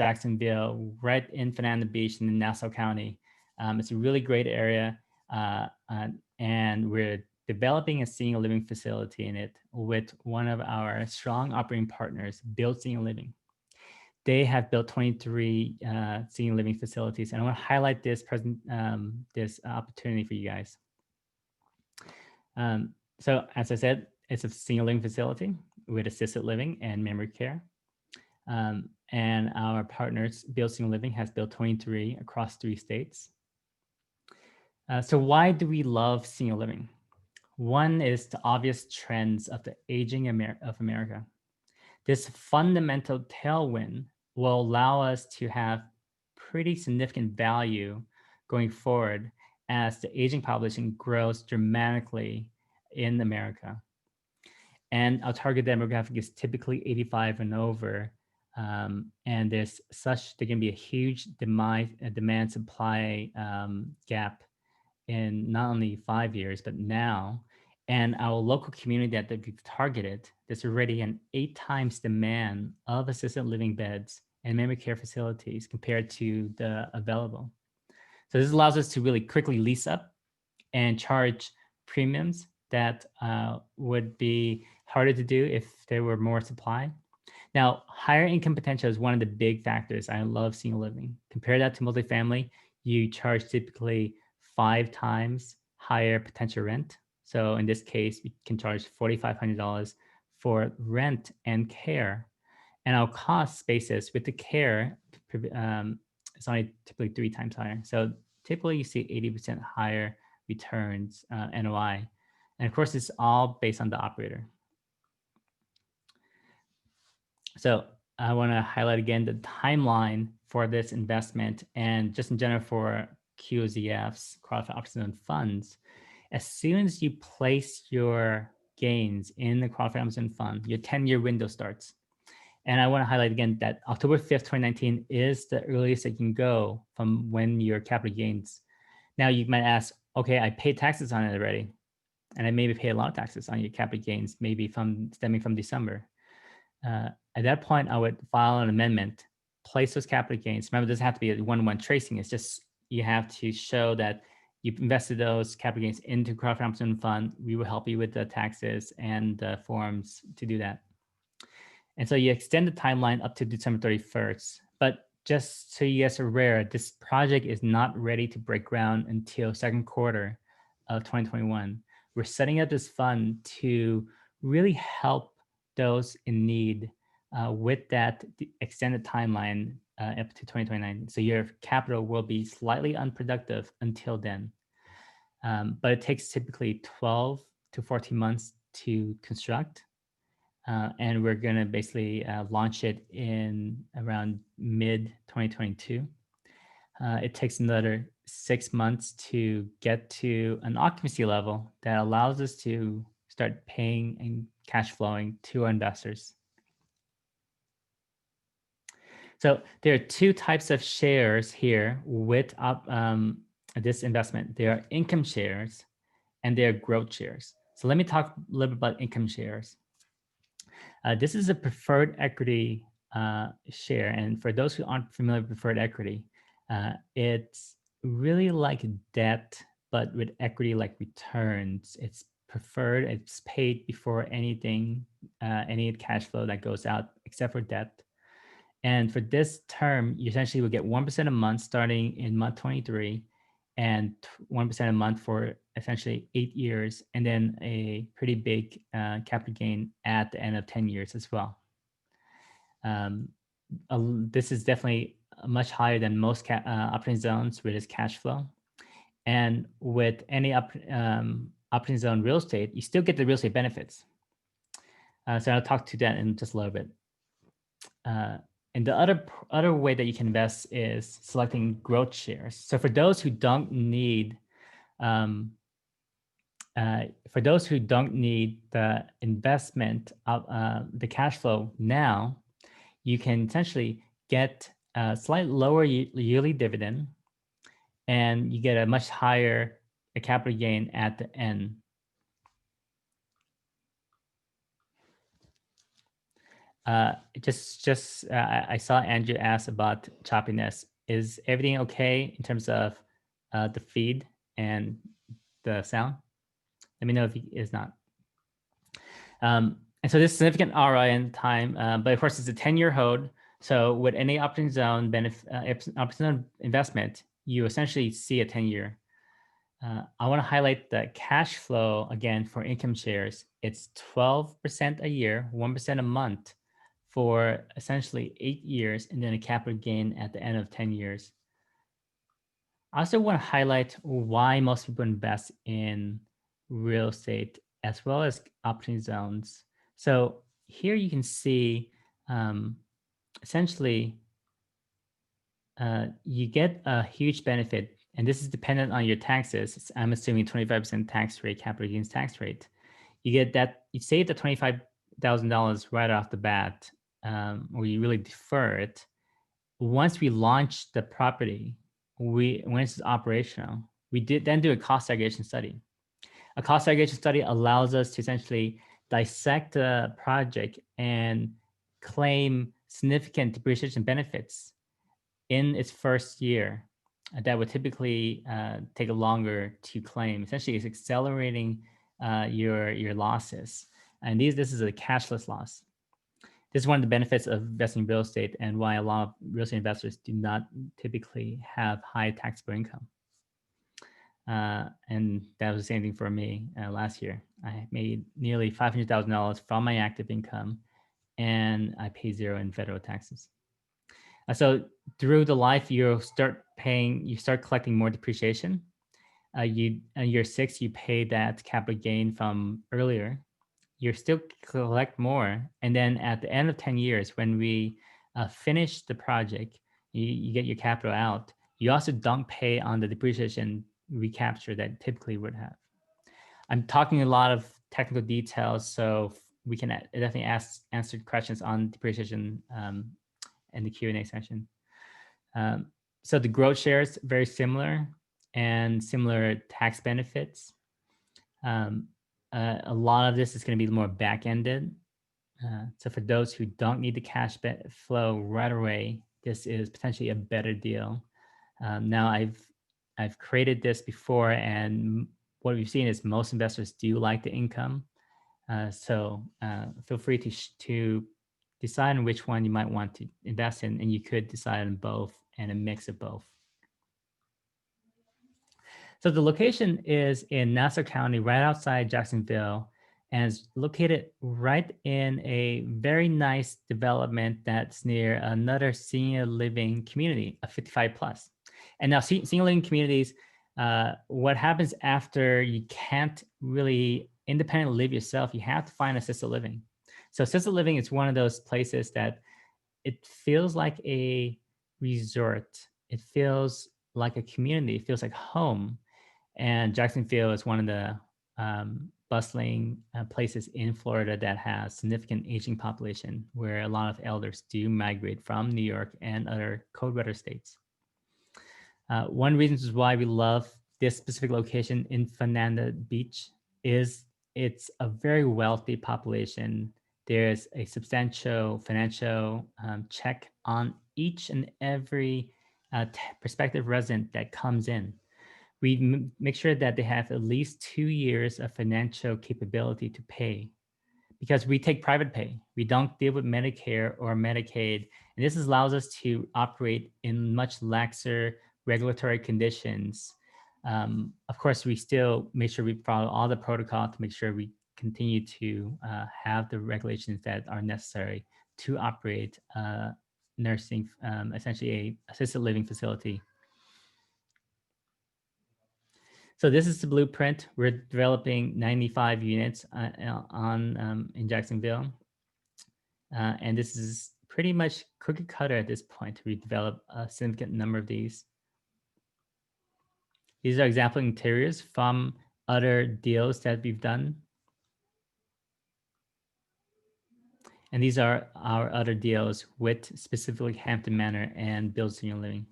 Jacksonville, right in Fernando Beach in Nassau County. It's a really great area, and we're developing a senior living facility in it with one of our strong operating partners, Build Senior Living. They have built 23 senior living facilities, and I want to highlight this this opportunity for you guys. So as I said, it's a senior living facility with assisted living and memory care. And our partners, Build Senior Living, has built 23 across 3 states. So why do we love senior living? One is the obvious trends of the aging of America. This fundamental tailwind will allow us to have pretty significant value going forward as the aging population grows dramatically in America. And our target demographic is typically 85 and over. And there can be a huge demand supply gap in not only 5 years, but now. And our local community that we've targeted, there's already an 8 times demand of assisted living beds and memory care facilities compared to the available. So this allows us to really quickly lease up and charge premiums that would be harder to do if there were more supply. Now, higher income potential is one of the big factors. I love senior living. Compare that to multifamily, you charge typically 5 times higher potential rent. So in this case, we can charge $4,500 for rent and care. And our cost basis with the care is only typically 3 times higher. So typically you see 80% higher returns, NOI. And of course, it's all based on the operator. So I want to highlight again the timeline for this investment and just in general for QOZF's crowdfunding option funds. As soon as you place your gains in the crowdfunding option fund, your 10-year window starts. And I want to highlight again that October 5th, 2019 is the earliest that you can go from when your capital gains. Now you might ask, okay, I paid taxes on it already. And I maybe pay a lot of taxes on your capital gains, maybe stemming from December. At that point, I would file an amendment, place those capital gains. Remember, it doesn't have to be a one-to-one tracing. It's just you have to show that you've invested those capital gains into crowdfunding option fund. We will help you with the taxes and the forms to do that. And so you extend the timeline up to December 31st. But just so you guys are aware, this project is not ready to break ground until second quarter of 2021. We're setting up this fund to really help those in need with that extended timeline up to 2029. So your capital will be slightly unproductive until then. But it takes typically 12 to 14 months to construct. And we're going to basically launch it in around mid-2022. It takes another 6 months to get to an occupancy level that allows us to start paying and cash flowing to our investors. So there are 2 types of shares here with this investment. There are income shares and there are growth shares. So let me talk a little bit about income shares. This is a preferred equity share. And for those who aren't familiar with preferred equity, it's really like debt, but with equity-like returns. It's preferred, it's paid before anything, any cash flow that goes out except for debt. And for this term, you essentially will get 1% a month starting in month 23 and 1% a month for essentially 8 years, and then a pretty big capital gain at the end of 10 years as well. This is definitely much higher than most operating zones with its cash flow. And with any operating zone real estate, you still get the real estate benefits. So I'll talk to that in just a little bit. And the other way that you can invest is selecting growth shares. So for those who don't need the investment of the cash flow now, you can essentially get a slightly lower yearly dividend, and you get a much higher capital gain at the end. I saw Andrew ask about choppiness. Is everything okay in terms of the feed and the sound? Let me know if it is not. And so this significant ROI in time, but of course it's a 10-year hold. So with any option zone option zone investment, you essentially see a 10-year. I want to highlight the cash flow again for income shares. It's 12% a year, 1% a month for essentially 8 years, and then a capital gain at the end of 10 years. I also want to highlight why most people invest in real estate as well as opportunity zones. So here you can see essentially you get a huge benefit, and this is dependent on your taxes. I'm assuming 25% tax rate, capital gains tax rate. You get that, you save the $25,000 right off the bat, or you really defer it. Once we launch the property, when it's operational, we did then do a cost segregation study. A cost segregation study allows us to essentially dissect the project and claim significant depreciation benefits in its first year that would typically take longer to claim. Essentially, it's accelerating your losses, and this is a cashless loss. This is one of the benefits of investing in real estate, and why a lot of real estate investors do not typically have high taxable income. And that was the same thing for me last year. I made nearly $500,000 from my active income, and I pay zero in federal taxes. So through the life, you start collecting more depreciation. You in year 6, you pay that capital gain from earlier. You still collect more, and then at the end of 10 years, when we finish the project, you get your capital out. You also don't pay on the depreciation recapture that typically would have. I'm talking a lot of technical details, so we can definitely answer questions on depreciation in the Q&A session. So the growth shares, very similar, and similar tax benefits. A lot of this is going to be more back-ended. So for those who don't need the cash flow right away, this is potentially a better deal. Now I've created this before, and what we've seen is most investors do like the income. So feel free to decide on which one you might want to invest in, and you could decide on both and a mix of both. So the location is in Nassau County, right outside Jacksonville, and is located right in a very nice development that's near another senior living community, a 55 plus. And now senior living communities, what happens after you can't really independently live yourself, you have to find assisted living. So assisted living is one of those places that it feels like a resort. It feels like a community. It feels like home. And Jacksonville is one of the bustling places in Florida that has significant aging population, where a lot of elders do migrate from New York and other cold weather states. One reason why we love this specific location in Fernanda Beach is it's a very wealthy population. There's a substantial financial check on each and every prospective resident that comes in. We make sure that they have at least 2 years of financial capability to pay, because we take private pay. We don't deal with Medicare or Medicaid. And this allows us to operate in much laxer regulatory conditions. Of course, we still make sure we follow all the protocol to make sure we continue to have the regulations that are necessary to operate nursing, essentially a assisted living facility. So this is the blueprint. We're developing 95 units in Jacksonville. And this is pretty much cookie cutter at this point. We develop a significant number of these. These are example interiors from other deals that we've done. And these are our other deals with specifically Hampton Manor and Build Senior Living.